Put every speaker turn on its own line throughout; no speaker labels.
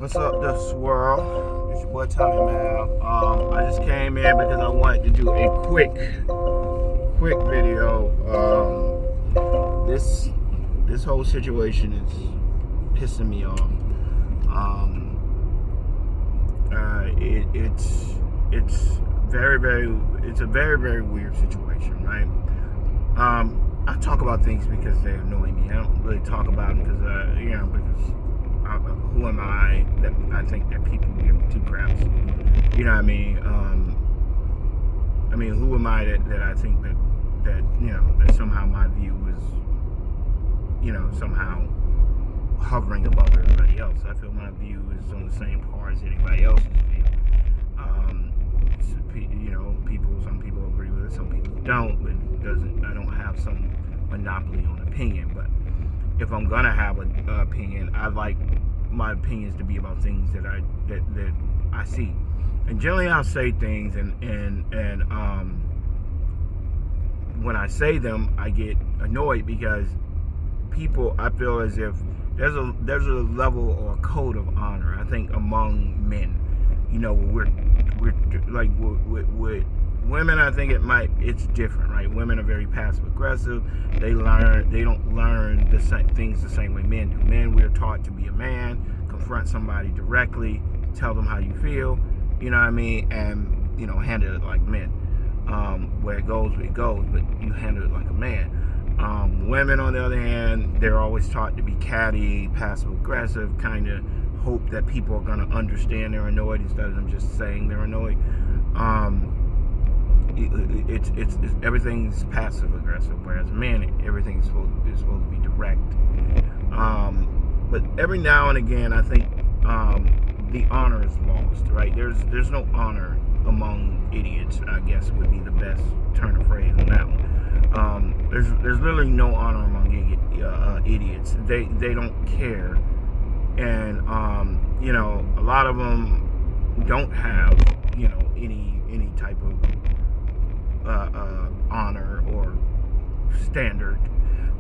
What's up, this world? It's your boy Tommy, man. I just came in because I wanted to do a quick video. This whole situation is pissing me off. It's a very weird situation, right? I talk about things because they annoy me. I don't really talk about them because who am I that I think that people give two craps? You know what I mean? Who am I that I think that somehow my view is somehow hovering above everybody else. I feel my view is on the same par as anybody else's view. Some people agree with it, some people don't, but I don't have some monopoly on opinion. But if I'm gonna have an opinion, I like my opinions to be about things that I see. And generally I'll say things and when I say them I get annoyed because people, I feel as if there's a level or a code of honor, I think, among men. We're like with women, I think it's different, right? Women are very passive aggressive. They don't learn the same things the same way men do. Men, we're taught to be a man, confront somebody directly, tell them how you feel, you know what I mean, and handle it like men. Where it goes, but you handle it like a man. Women, on the other hand, they're always taught to be catty, passive aggressive, kind of hope that people are going to understand they're annoyed instead of them just saying they're annoyed. It's everything's passive aggressive, whereas men, everything is supposed to be direct. But every now and again, I think the honor is lost, right? There's no honor among idiots, I guess would be the best turn of phrase on that one. There's literally no honor among idiots. They don't care, and a lot of them don't have any type of honor or standard.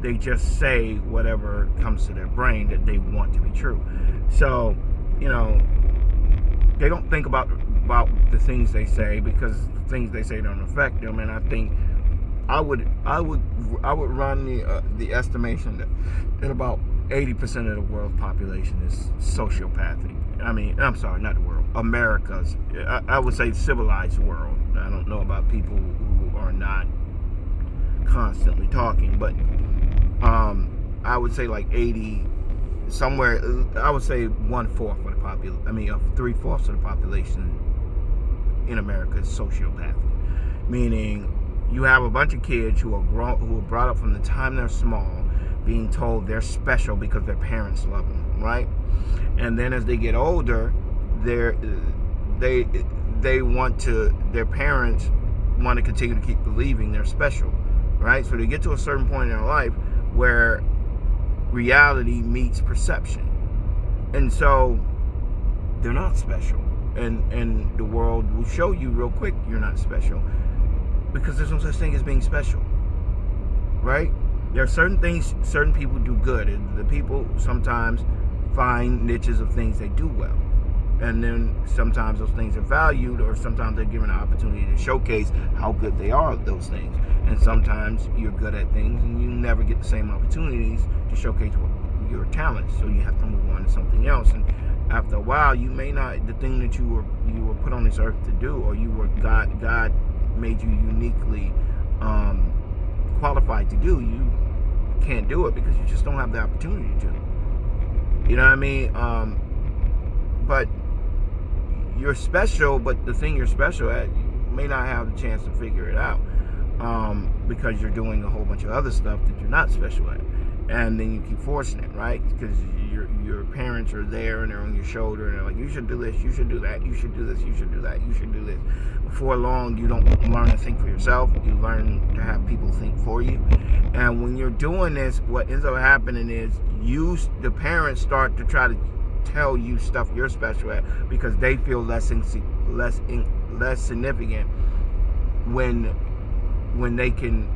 They just say whatever comes to their brain that they want to be true. So they don't think about the things they say, because the things they say don't affect them. And I think I would run the estimation that about 80% of the world's population is sociopathic. I'm sorry, not the world, America's. I would say civilized world. I don't know about people who are not constantly talking, but I would say like 80, somewhere. I would say 1/4 of the population. 3/4 of the population in America is sociopathic, meaning you have a bunch of kids who are brought up from the time they're small, being told they're special because their parents love them, right? And then as they get older, their parents want to continue to keep believing they're special, right? So they get to a certain point in their life where reality meets perception, and so they're not special, and the world will show you real quick you're not special, because there's no such thing as being special, right? There are certain things certain people do good, and the people sometimes find niches of things they do well, and then sometimes those things are valued, or sometimes they're given an opportunity to showcase how good they are at those things. And sometimes you're good at things and you never get the same opportunities to showcase your talents, so you have to move on to something else. And after a while, you may not, the thing that you were put on this earth to do, or God made you uniquely qualified to do, you can't do it because you just don't have the opportunity to. You know what I mean? But you're special, but the thing you're special at, you may not have the chance to figure it out, because you're doing a whole bunch of other stuff that you're not special at. And then you keep forcing it, right? Because your parents are there and they're on your shoulder and they're like, you should do this, you should do that, you should do this, you should do that, you should do this. Before long, you don't learn to think for yourself. You learn to have people think for you. And when you're doing this, what ends up happening is the parents start to try to tell you stuff you're special at, because they feel less significant when they can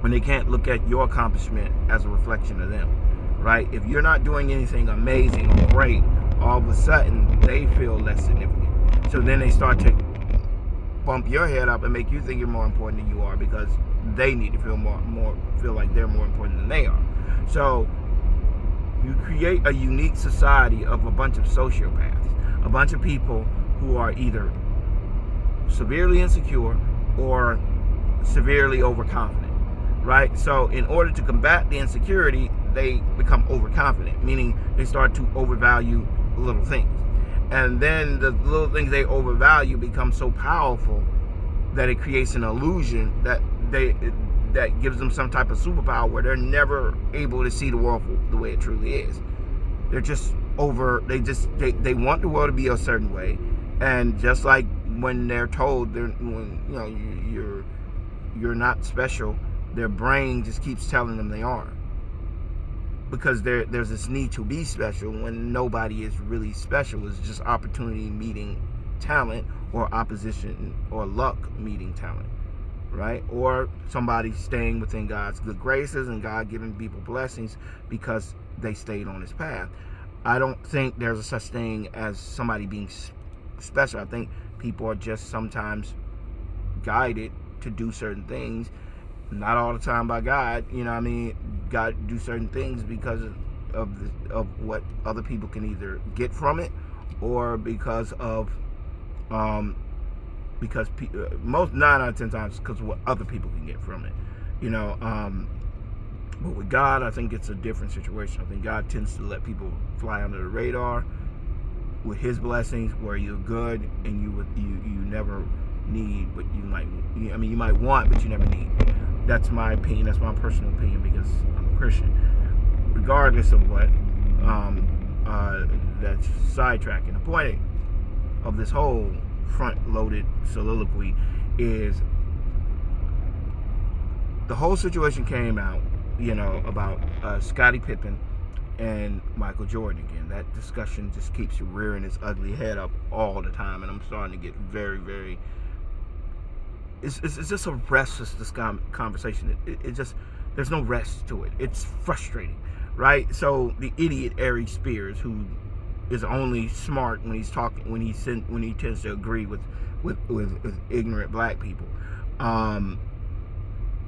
when they can't look at your accomplishment as a reflection of them. right? If you're not doing anything amazing or great, all of a sudden they feel less significant. So then they start to bump your head up and make you think you're more important than you are, because they need to feel like they're more important than they are. So you create a unique society of a bunch of sociopaths, a bunch of people who are either severely insecure or severely overconfident, right? So in order to combat the insecurity, they become overconfident, meaning they start to overvalue little things. And then the little things they overvalue become so powerful that it creates an illusion that gives them some type of superpower where they're never able to see the world the way it truly is. They're just they want the world to be a certain way, and just like when they're told you're not special, their brain just keeps telling them they are, because there's this need to be special when nobody is really special. It's just opportunity meeting talent, or opposition or luck meeting talent, right? Or somebody staying within God's good graces and God giving people blessings because they stayed on his path. I don't think there's a such thing as somebody being special. I think people are just sometimes guided to do certain things, not all the time by God. God do certain things because of what other people can either get from it, or because of most 9 out of 10 times because of what other people can get from it. But with God, I think it's a different situation. I think God tends to let people fly under the radar with his blessings, where you're good and you never need, but you might want, but you never need. That's my opinion. That's my personal opinion, because I'm a Christian. Regardless of what, that's sidetracking. The point of this whole front-loaded soliloquy is the whole situation came out, about Scottie Pippen and Michael Jordan again. That discussion just keeps rearing its ugly head up all the time, and I'm starting to get very, very... It's just a restless conversation. It just, there's no rest to it. It's frustrating, right? So the idiot Aries Spears, who is only smart when he's talking, when he tends to agree with ignorant black people,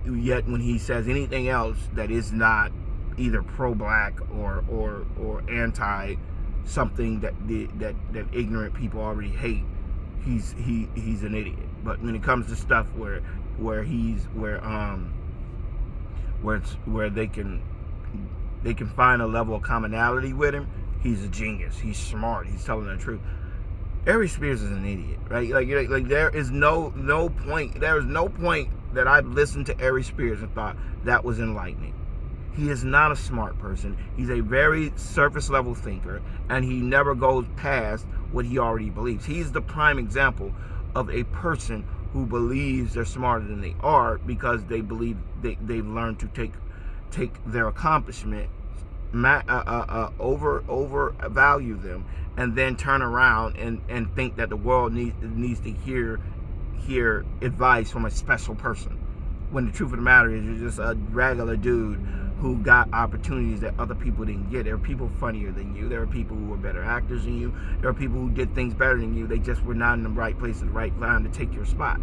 yet when he says anything else that is not either pro-black or anti something that ignorant people already hate, he's an idiot. But when it comes to stuff where they can find a level of commonality with him, he's a genius. He's smart. He's telling the truth. Aries Spears is an idiot, right? Like there is no point. There is no point that I've listened to Aries Spears and thought that was enlightening. He is not a smart person. He's a very surface level thinker, and he never goes past what he already believes. He's the prime example of a person who believes they're smarter than they are, because they believe they've learned to take their accomplishment, overvalue them, and then turn around and think that the world needs to hear advice from a special person, when the truth of the matter is you're just a regular dude who got opportunities that other people didn't get. There are people funnier than you. There are people who are better actors than you. There are people who did things better than you. They just were not in the right place at the right time to take your spot.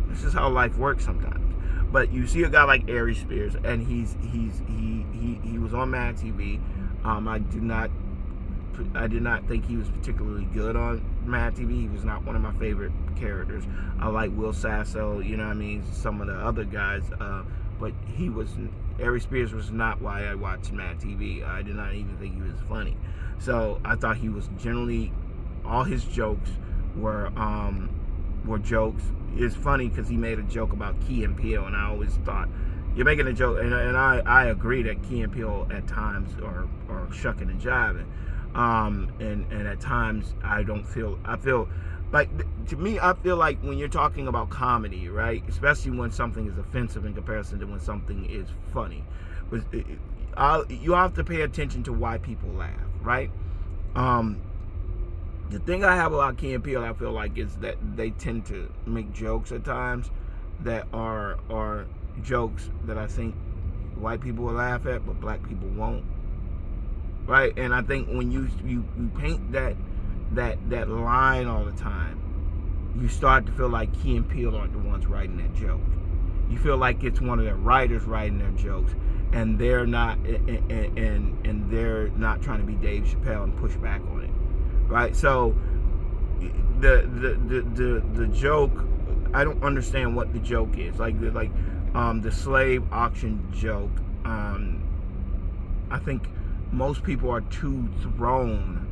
This is how life works sometimes. But you see a guy like Aries Spears, and he was on Mad TV. I did not think he was particularly good on Mad TV. He was not one of my favorite characters. I like Will Sasso, some of the other guys, but Aries Spears was not why I watched Mad TV. I did not even think he was funny. So I thought he was generally, all his jokes were jokes. It's funny because he made a joke about Key and Peele, and I always thought, you're making a joke, and I agree that Key and Peele at times are shucking and jiving, and at times I feel like, to me, I feel like when you're talking about comedy, right, especially when something is offensive in comparison to when something is funny, you have to pay attention to why people laugh, right? The thing I have about Key and Peele, I feel like, is that they tend to make jokes at times that are jokes that I think white people will laugh at, but black people won't. right? And I think when you paint that line all the time, you start to feel like Key and Peele aren't the ones writing that joke. You feel like it's one of the writers writing their jokes, and they're not, and they're not trying to be Dave Chappelle and push back on it, right? So the joke, I don't understand what the joke is. Like the slave auction joke. I think most people are too thrown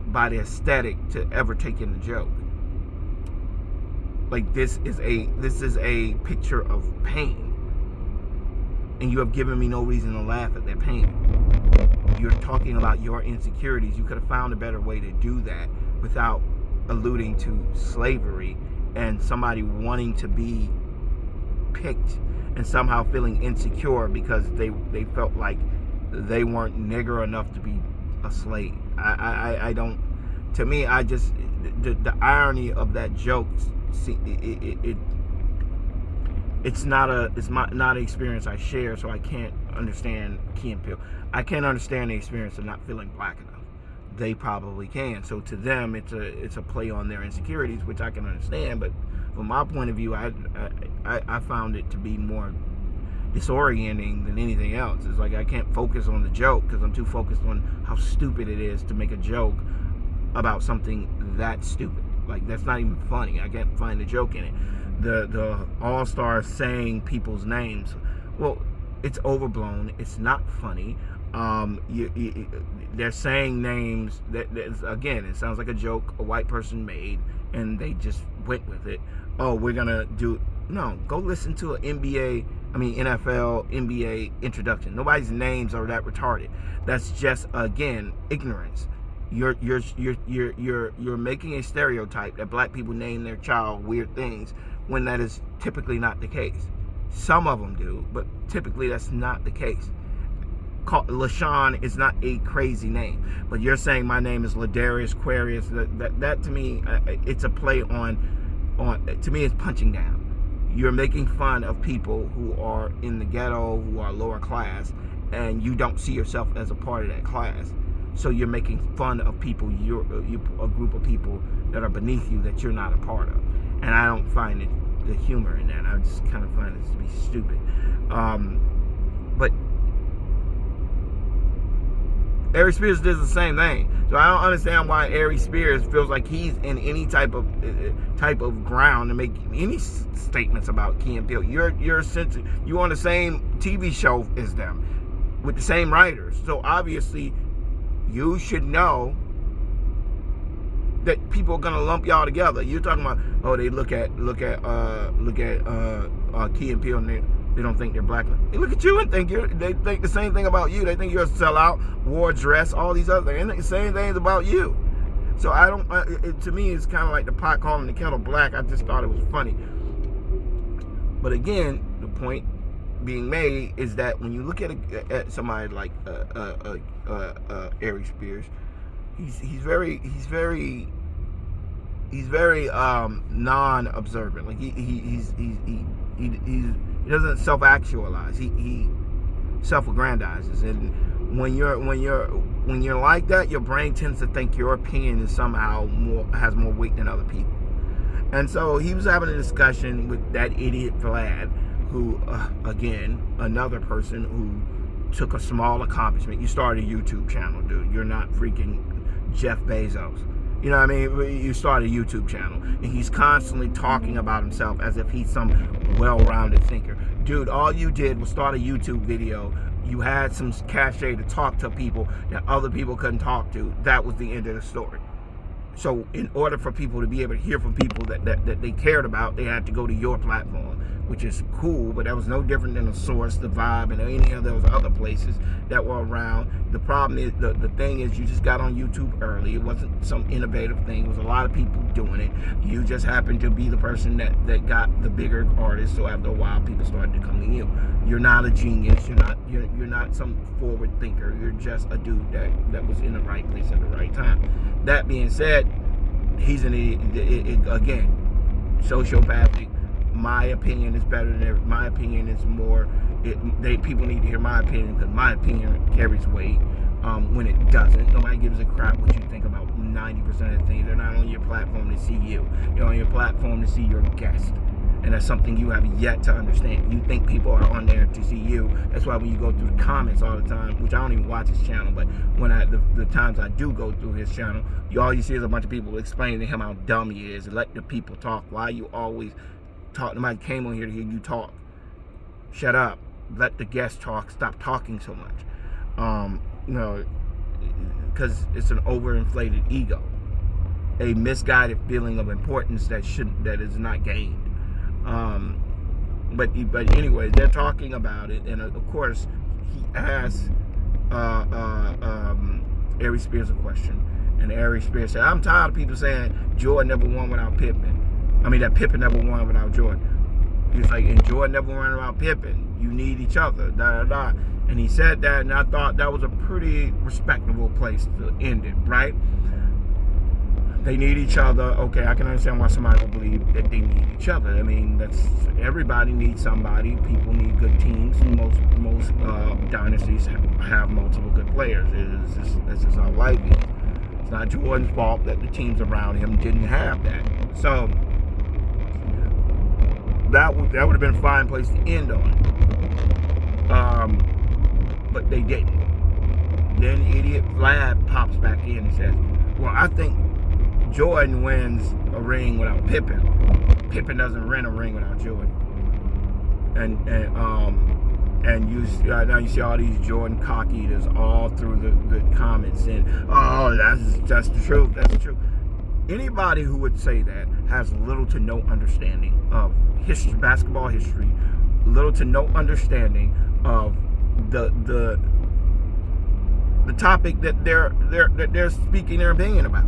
by the aesthetic to ever take in the joke. Like this is a picture of pain, and you have given me no reason to laugh at that pain. You're talking about your insecurities. You could have found a better way to do that without alluding to slavery and somebody wanting to be picked and somehow feeling insecure because they felt like they weren't nigger enough to be a slave. I don't. To me, I just the irony of that joke. It's not an experience I share, so I can't understand Key and Peele. I can't understand the experience of not feeling black enough. They probably can. So to them, it's a play on their insecurities, which I can understand. But from my point of view, I found it to be more disorienting than anything else. It's like I can't focus on the joke because I'm too focused on how stupid it is to make a joke about something that stupid. Like that's not even funny. I can't find the joke in it. The all-stars saying people's names, well, it's overblown. It's not funny. They're saying names that again, it sounds like a joke a white person made, and they just went with it. Oh, we're gonna do no. Go listen to an NFL, NBA introduction. Nobody's names are that retarded. That's just again ignorance. You're making a stereotype that black people name their child weird things when that is typically not the case. Some of them do, but typically that's not the case. LaShawn is not a crazy name, but you're saying my name is Ladarius Aquarius. That to me, it's a play on. To me, it's punching down. You're making fun of people who are in the ghetto, who are lower class, and you don't see yourself as a part of that class. So you're making fun of people, you're a group of people that are beneath you that you're not a part of. And I don't find the humor in that. I just kind of find it to be stupid. But Aries Spears does the same thing. So I don't understand why Aries Spears feels like he's in any type of ground to make any statements about Key and Peele. You're on the same TV show as them with the same writers. So obviously you should know that people are gonna lump y'all together. You're talking about, oh, they look at Key and Peele and they don't think they're black enough. They look at you and they think the same thing about you. They think you're a sellout, wore dress, all these other things. They think the same things about you. So I don't. To me, it's kind of like the pot calling the kettle black. I just thought it was funny. But again, the point being made is that when you look at somebody like Aries Spears, he's very non-observant. Like he doesn't self-actualize. He self-aggrandizes, and when you're like that, your brain tends to think your opinion is somehow has more weight than other people. And so he was having a discussion with that idiot Vlad, who again, another person who took a small accomplishment. You started a YouTube channel, dude. You're not freaking Jeff Bezos. You know what I mean? You start a YouTube channel, and he's constantly talking about himself as if he's some well-rounded thinker. Dude, all you did was start a YouTube video. You had some cachet to talk to people that other people couldn't talk to. That was the end of the story. So in order for people to be able to hear from people that they cared about, they had to go to your platform, which is cool, but that was no different than the Source, the Vibe, and any of those other places that were around. The problem is, the thing is, you just got on YouTube early. It wasn't some innovative thing. It was a lot of people doing it. You just happened to be the person that got the bigger artists, so after a while, people started to come to you. You're not a genius. You're not some forward thinker. You're just a dude that was in the right place at the right time. That being said, he's an idiot, again, sociopathic, my opinion is better than my opinion is more. People need to hear my opinion because my opinion carries weight. When it doesn't, nobody gives a crap what you think about 90% of the things. They're not on your platform to see you. They're on your platform to see your guest. And that's something you have yet to understand. You think people are on there to see you. That's why when you go through the comments all the time, which I don't even watch his channel, but when the times I do go through his channel, all you see is a bunch of people explaining to him how dumb he is. Let the people talk. Why you always talk? Nobody came on here to hear you talk. Shut up. Let the guest talk. Stop talking so much. Because it's an overinflated ego, a misguided feeling of importance that is not gained. But anyways, they're talking about it, and of course, he asked Aries Spears a question, and Aries Spears said, "I'm tired of people saying Jordan never won without Pippen. I mean that Pippen never won without Jordan." He's like, "And Jordan never won without Pippen. You need each other." Da da da. And he said that, and I thought that was a pretty respectable place to end it, right? They need each other. Okay, I can understand why somebody would believe that they need each other. I mean, everybody needs somebody. People need good teams. Most dynasties have multiple good players. This is how life is. It's not Jordan's fault that the teams around him didn't have that. So that would have been a fine place to end on. But they didn't. Then idiot Vlad pops back in and says, "Well, I think Jordan wins a ring without Pippen. Pippen doesn't win a ring without Jordan." And now you see all these Jordan cock eaters all through the comments saying, "Oh, that's the truth. That's the truth." Anybody who would say that has little to no understanding of history, basketball history, little to no understanding of the topic that they're speaking their opinion about,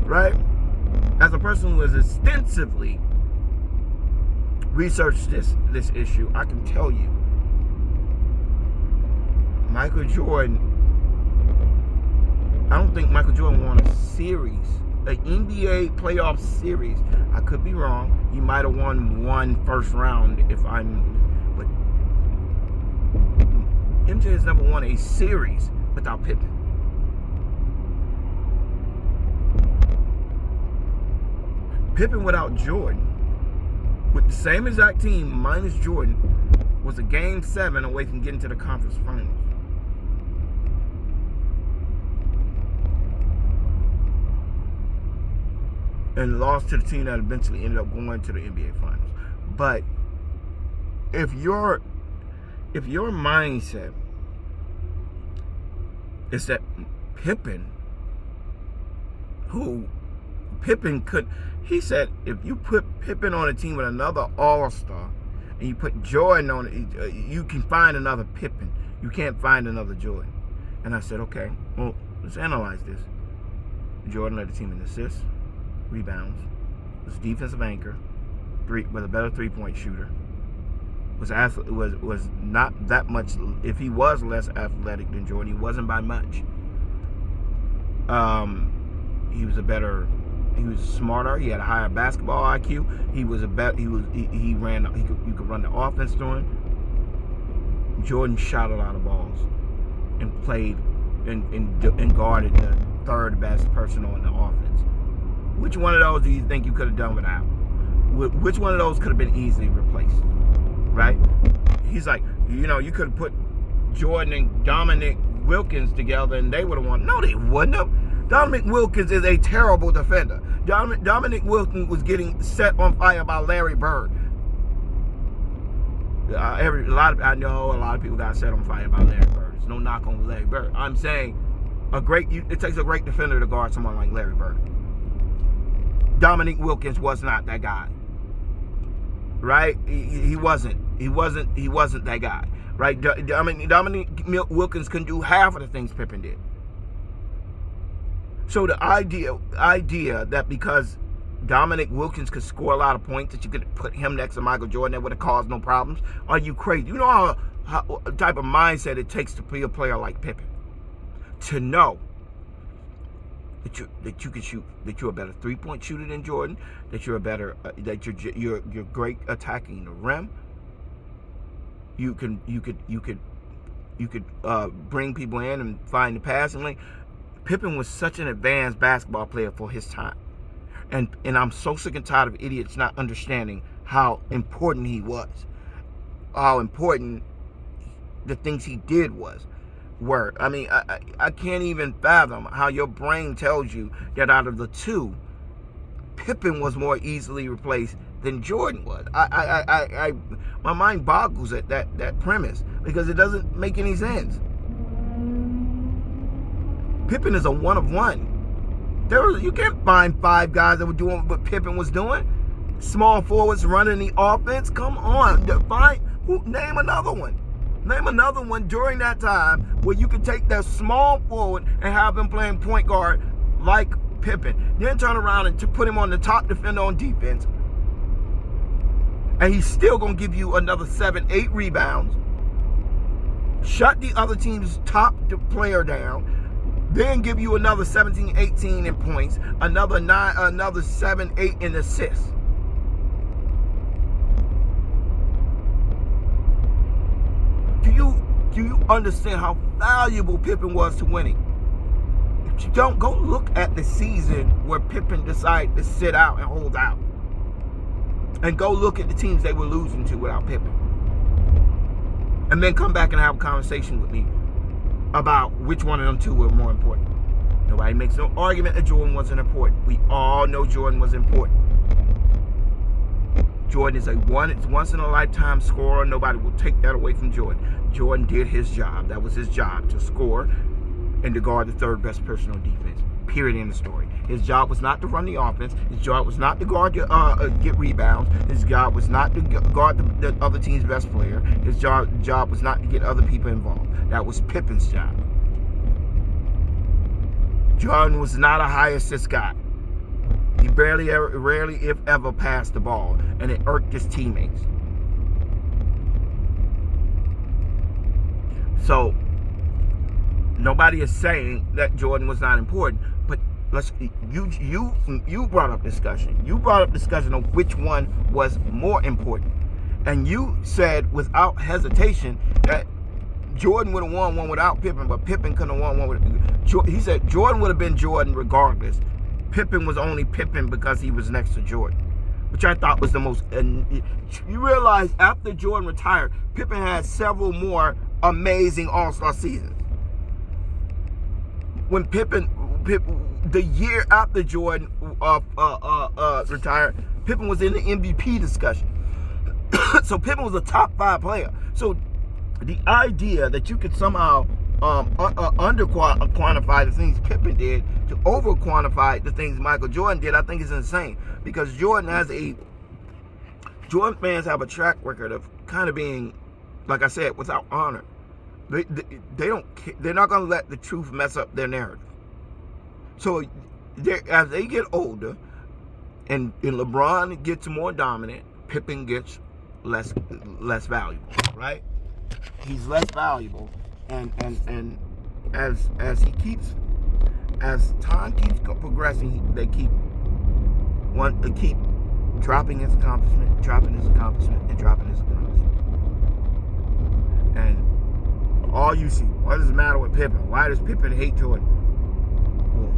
right? As a person who has extensively researched this issue, I can tell you, Michael Jordan. I don't think Michael Jordan won a series, an NBA playoff series. I could be wrong. He might have won one first round but MJ has never won a series without Pippen. Pippen without Jordan, with the same exact team minus Jordan, was a game 7 away from getting to the conference finals. And lost to the team that eventually ended up going to the NBA finals. But if your mindset is that Pippen could, he said, if you put Pippen on a team with another All-Star and you put Jordan on it, you can find another Pippen. You can't find another Jordan. And I said, okay, well, let's analyze this. Jordan led the team in assists, rebounds, was defensive anchor, was a better three-point shooter, was not that much. If he was less athletic than Jordan, he wasn't by much. He was smarter. He had a higher basketball IQ. You could run the offense through him. Jordan shot a lot of balls and played and guarded the third best person on the offense. Which one of those do you think you could have done without? Which one of those could have been easily replaced? Right? He's like, you could have put Jordan and Dominic Wilkins together and they would have won. No, they wouldn't have. Dominic Wilkins is a terrible defender. Dominic Wilkins was getting set on fire by Larry Bird. I know a lot of people got set on fire by Larry Bird. There's no knock on Larry Bird. I'm saying it takes a great defender to guard someone like Larry Bird. Dominic Wilkins was not that guy. Right? He wasn't that guy. Right? Dominic Wilkins couldn't do half of the things Pippen did. So the idea that because Dominic Wilkins could score a lot of points that you could put him next to Michael Jordan that would have caused no problems, are you crazy? You know how type of mindset it takes to be a player like Pippen. To know that you can shoot, that you're a better 3-point shooter than Jordan, that you're a better that you're great attacking the rim. You could bring people in and find the passing lane. Pippen was such an advanced basketball player for his time, and I'm so sick and tired of idiots not understanding how important he was, how important the things he did were. I mean, I can't even fathom how your brain tells you that out of the two, Pippen was more easily replaced than Jordan was. My mind boggles at that premise because it doesn't make any sense. Pippen is a one of one. You can't find 5 guys that were doing what Pippen was doing. Small forwards running the offense. Come on, name another one. Name another one during that time where you could take that small forward and have him playing point guard like Pippen. Then turn around and put him on the top defender on defense. And he's still going to give you another 7-8 rebounds. Shut the other team's top player down. Then give you another 17-18 in points. Another 7-8 in assists. Do you understand how valuable Pippen was to winning? If you don't, go look at the season where Pippen decided to sit out and hold out. And go look at the teams they were losing to without Pippen. And then come back and have a conversation with me about which one of them two were more important. Nobody makes no argument that Jordan wasn't important. We all know Jordan was important. Jordan is a once in a lifetime scorer. Nobody will take that away from Jordan. Jordan did his job. That was his job, to score and to guard the third best person on defense. Period. In the story. His job was not to run the offense. His job was not to guard get rebounds. His job was not to guard the other team's best player. His job was not to get other people involved. That was Pippen's job. Jordan was not a high assist guy. He rarely, if ever, passed the ball, and it irked his teammates. So, nobody is saying that Jordan was not important, but you brought up discussion. You brought up discussion of which one was more important, and you said without hesitation that Jordan would have won one without Pippen, but Pippen couldn't have won one with. He said Jordan would have been Jordan regardless. Pippen was only Pippen because he was next to Jordan, which I thought was the most. And you realize after Jordan retired, Pippen had several more amazing All-Star seasons. When Pippen, the year after Jordan retired, Pippen was in the MVP discussion. So Pippen was a top 5 player. So the idea that you could somehow under-quantify the things Pippen did to over-quantify the things Michael Jordan did, I think is insane. Because Jordan fans have a track record of kind of being, like I said, without honor. They don't. They're not going to let the truth mess up their narrative. So as they get older, and LeBron gets more dominant, Pippen gets less valuable, right? He's less valuable, and as time keeps progressing, they keep dropping his accomplishment, and dropping his accomplishment. And all you see, what does it matter with Pippen? Why does Pippen hate Jordan? Well,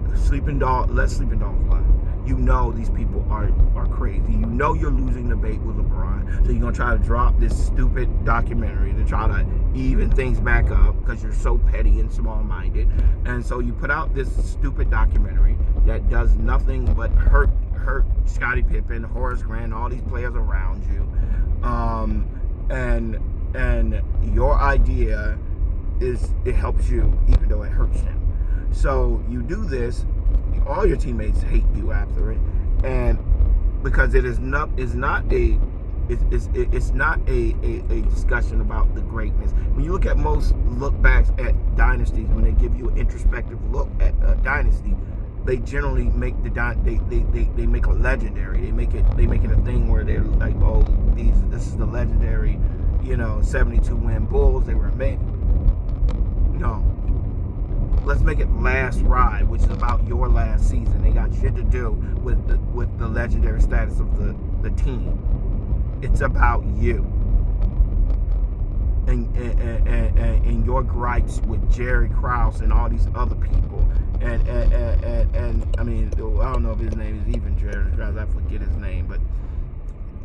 let sleeping dogs lie. You know these people are crazy. You know you're losing the debate with LeBron, so you're gonna try to drop this stupid documentary to try to even things back up because you're so petty and small-minded. And so you put out this stupid documentary that does nothing but hurt Scottie Pippen, Horace Grant, all these players around you. And your idea is it helps you even though it hurts them. So you do this, all your teammates hate you after it, and because it's not a discussion about the greatness. When you look at most look backs at dynasties, when they give you an introspective look at a dynasty, they generally make they make a legendary. They make it a thing where they're like, oh, this is the legendary, 72 win Bulls. They were amazing. No, let's make it Last Ride, which is about your last season. They got shit to do with the legendary status of the team. It's about you and your gripes with Jerry Krause and all these other people. And I mean, I don't know if his name is even Jerry Krause. I forget his name, but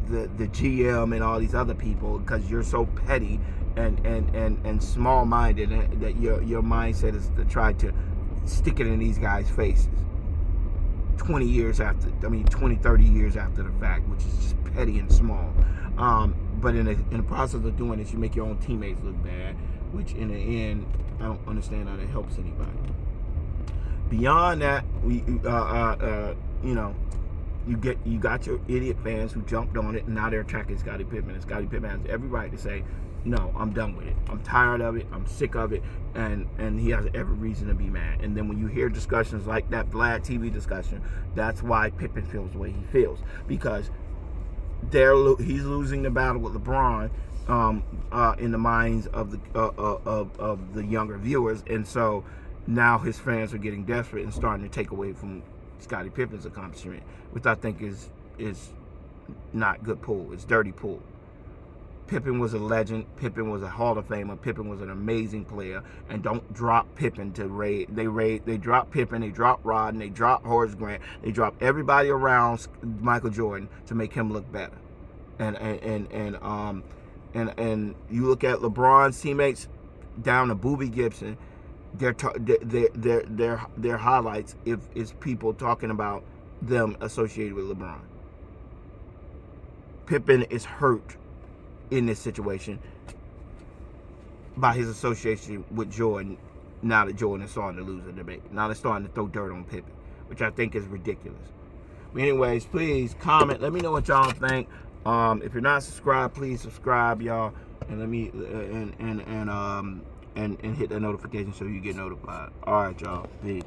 the GM and all these other people, because you're so petty and small-minded that your mindset is to try to stick it in these guys' faces 20 years after, 20, 30 years after the fact, which is just petty and small. But in the process of doing this, you make your own teammates look bad, which in the end, I don't understand how that helps anybody. Beyond that, you got your idiot fans who jumped on it, and now they're attacking Scottie Pippen. And Scottie Pippen has every right to say, no, I'm done with it. I'm tired of it. I'm sick of it. And he has every reason to be mad. And then when you hear discussions like that Vlad TV discussion, that's why Pippen feels the way he feels. Because he's losing the battle with LeBron in the minds of the younger viewers. And so now his fans are getting desperate and starting to take away from Scottie Pippen's accomplishment, which I think is not good pool. It's dirty pool. Pippen was a legend. Pippen was a Hall of Famer. Pippen was an amazing player. And don't drop Pippen to raid. They drop Pippen. They drop Rod. And they drop Horace Grant. They drop everybody around Michael Jordan to make him look better. And you look at LeBron's teammates down to Boobie Gibson. Their highlights is people talking about them associated with LeBron. Pippen is hurt in this situation by his association with Jordan. Now that Jordan is starting to lose the debate, now they're starting to throw dirt on Pippen, which I think is ridiculous. But anyways, please comment. Let me know what y'all think. If you're not subscribed, please subscribe, y'all, and let me and hit that notification so you get notified. All right, y'all. Peace.